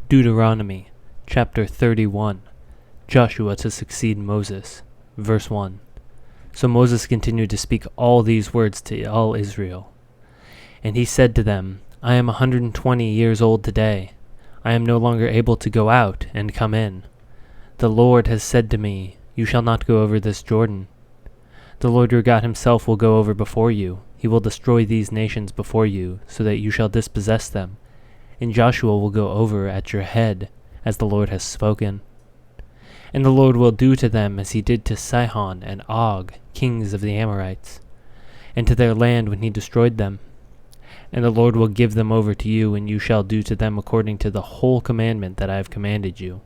Deuteronomy Chapter 31. Joshua to succeed Moses. Verse 1. So Moses continued to speak all these words to all Israel. And he said to them, I am 120 years old today. I am no longer able to go out and come in. The Lord has said to me, You shall not go over this Jordan. The Lord your God himself will go over before you. He will destroy these nations before you, so that you shall dispossess them. And Joshua will go over at your head, as the Lord has spoken. And the Lord will do to them as he did to Sihon and Og, kings of the Amorites, and to their land when he destroyed them. And the Lord will give them over to you, and you shall do to them according to the whole commandment that I have commanded you.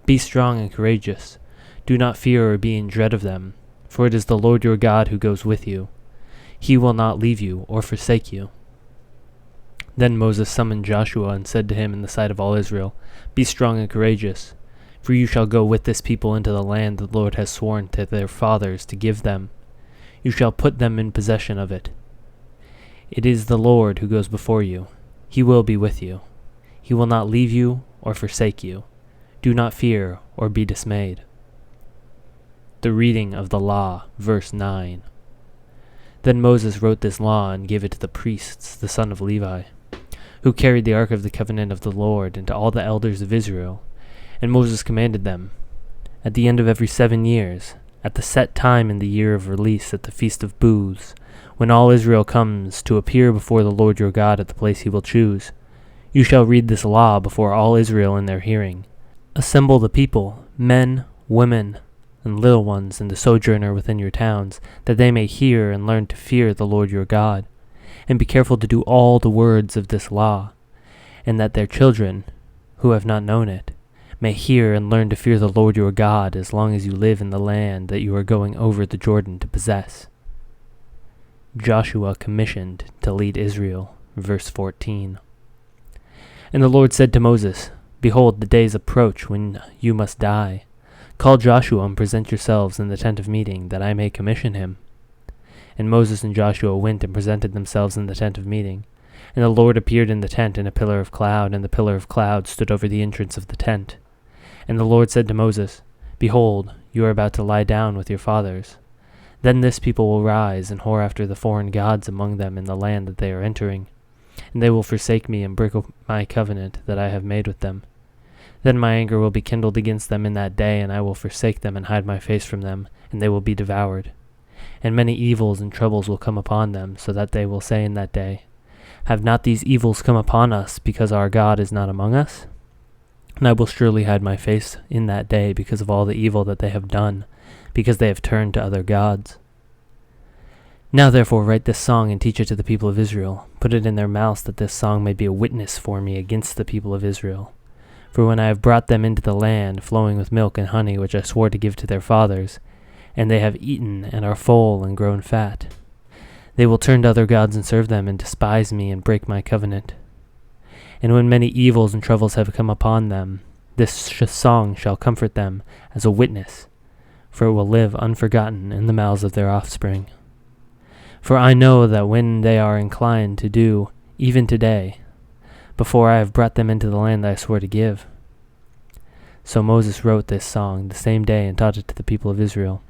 Be strong and courageous. Do not fear or be in dread of them, for it is the Lord your God who goes with you. He will not leave you or forsake you. Then Moses summoned Joshua and said to him in the sight of all Israel, Be strong and courageous, for you shall go with this people into the land the Lord has sworn to their fathers to give them. You shall put them in possession of it. It is the Lord who goes before you. He will be with you. He will not leave you or forsake you. Do not fear or be dismayed. The reading of the law, verse 9. Then Moses wrote this law and gave it to the priests, the son of Levi, who carried the ark of the covenant of the Lord, and to all the elders of Israel. And Moses commanded them, At the end of every 7 years, at the set time in the year of release at the Feast of Booths, when all Israel comes to appear before the Lord your God at the place he will choose, you shall read this law before all Israel in their hearing. Assemble the people, men, women, and little ones, and the sojourner within your towns, that they may hear and learn to fear the Lord your God, and be careful to do all the words of this law, and that their children, who have not known it, may hear and learn to fear the Lord your God as long as you live in the land that you are going over the Jordan to possess. Joshua commissioned to lead Israel. Verse 14. And the Lord said to Moses, Behold, the days approach when you must die. Call Joshua and present yourselves in the tent of meeting, that I may commission him. And Moses and Joshua went and presented themselves in the tent of meeting. And the Lord appeared in the tent in a pillar of cloud, and the pillar of cloud stood over the entrance of the tent. And the Lord said to Moses, Behold, you are about to lie down with your fathers. Then this people will rise and whore after the foreign gods among them in the land that they are entering. And they will forsake me and break my covenant that I have made with them. Then my anger will be kindled against them in that day, and I will forsake them and hide my face from them, and they will be devoured. And many evils and troubles will come upon them, so that they will say in that day, Have not these evils come upon us, because our God is not among us? And I will surely hide my face in that day because of all the evil that they have done, because they have turned to other gods. Now therefore write this song and teach it to the people of Israel. Put it in their mouths, that this song may be a witness for me against the people of Israel. For when I have brought them into the land flowing with milk and honey, which I swore to give to their fathers, and they have eaten and are full and grown fat, they will turn to other gods and serve them, and despise me and break my covenant. And when many evils and troubles have come upon them, this song shall comfort them as a witness, for it will live unforgotten in the mouths of their offspring. For I know that when they are inclined to do, even today, before I have brought them into the land that I swore to give. So Moses wrote this song the same day and taught it to the people of Israel.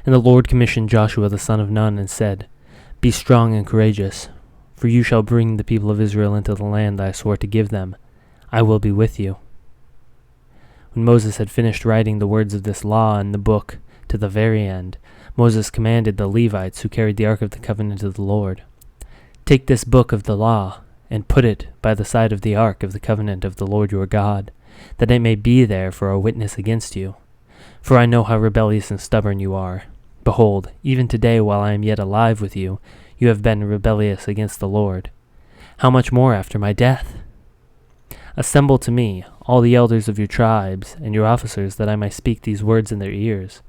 And the Lord commissioned Joshua the son of Nun and said, Be strong and courageous, for you shall bring the people of Israel into the land that I swore to give them. I will be with you. When Moses had finished writing the words of this law in the book to the very end, Moses commanded the Levites who carried the ark of the covenant of the Lord, Take this book of the law, and put it by the side of the ark of the covenant of the Lord your God, that it may be there for a witness against you. For I know how rebellious and stubborn you are. Behold, even today while I am yet alive with you, you have been rebellious against the Lord. How much more after my death? Assemble to me all the elders of your tribes and your officers, that I may speak these words in their ears,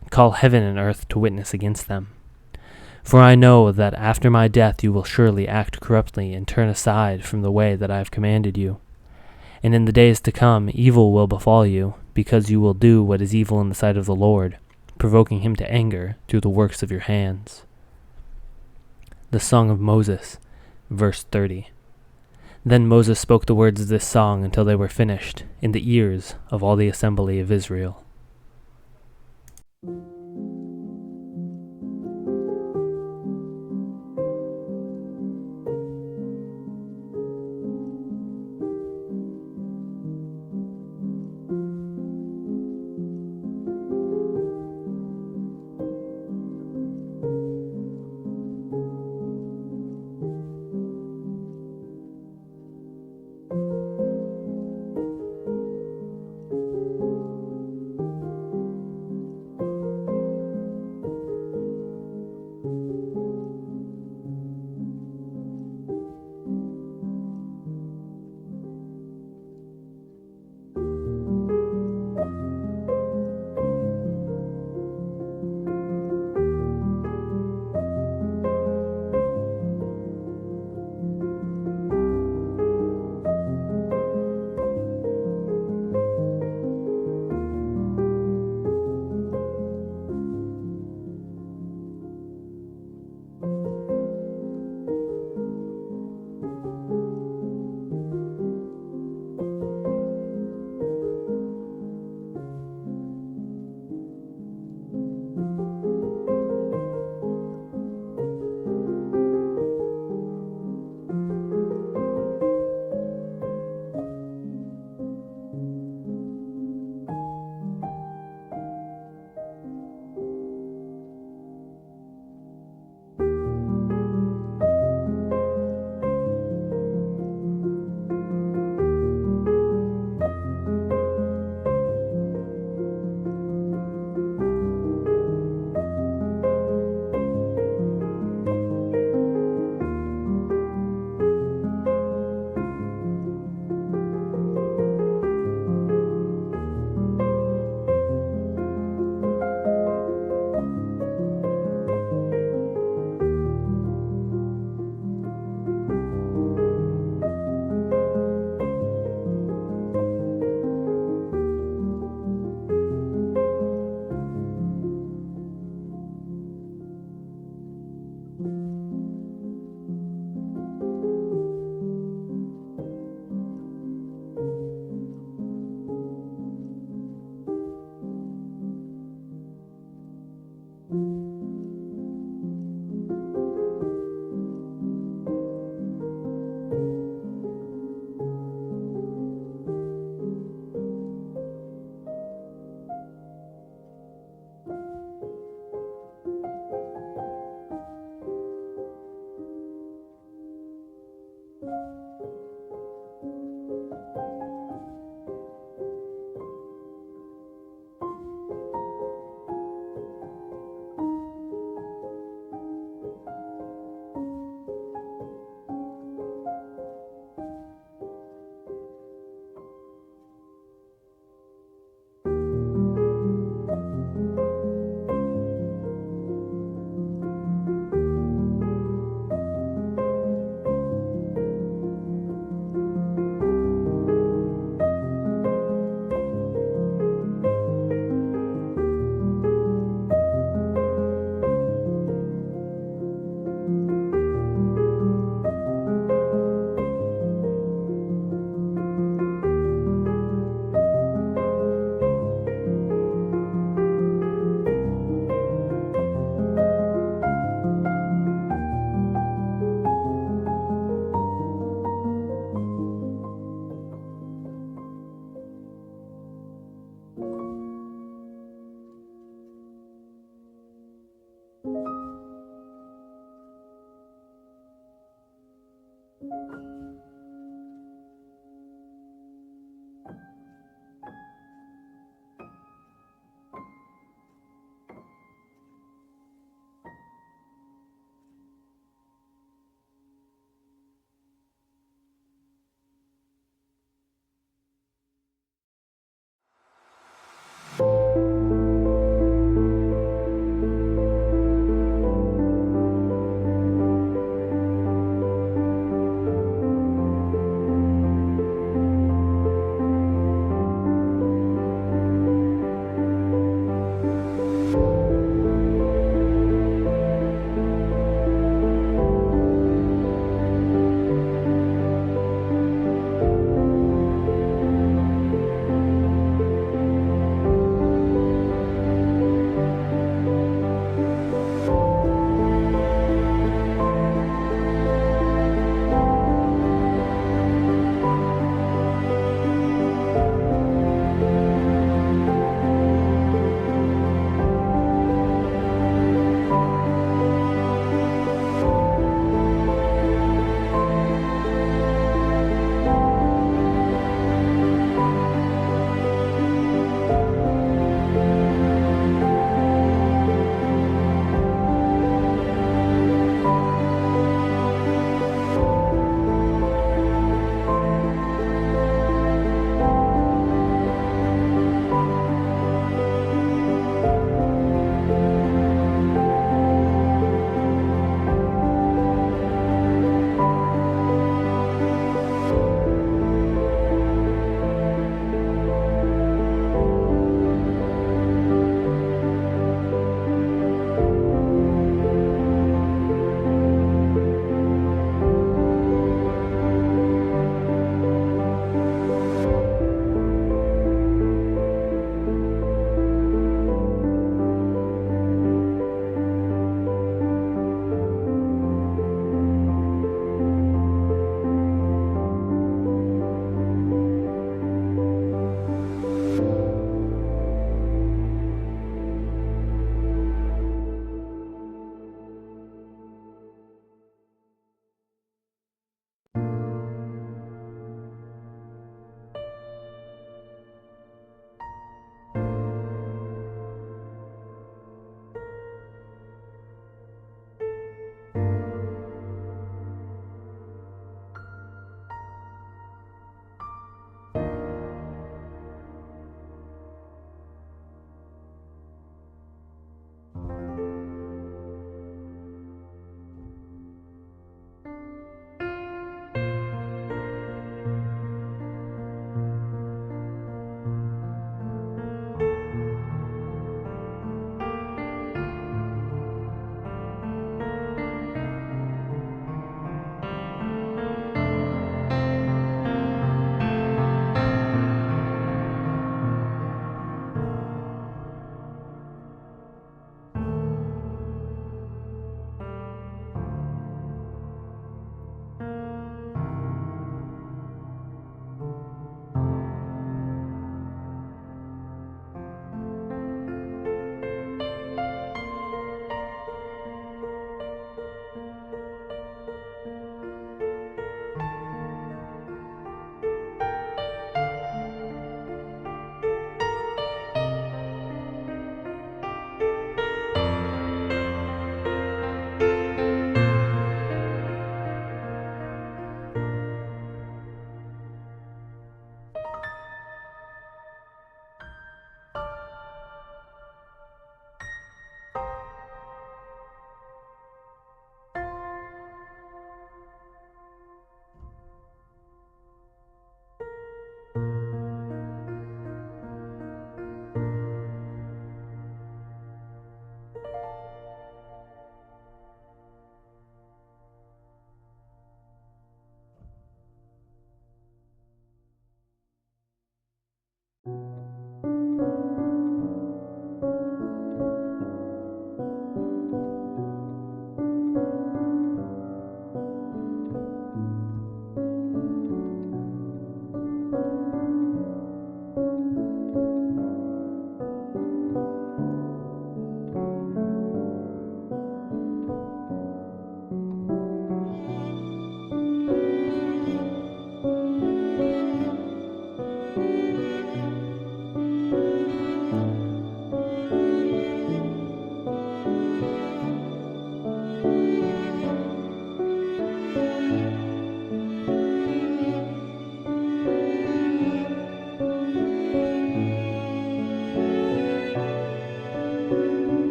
and call heaven and earth to witness against them. For I know that after my death you will surely act corruptly and turn aside from the way that I have commanded you. And in the days to come evil will befall you, because you will do what is evil in the sight of the Lord, provoking him to anger through the works of your hands. The Song of Moses, verse 30. Then Moses spoke the words of this song until they were finished in the ears of all the assembly of Israel.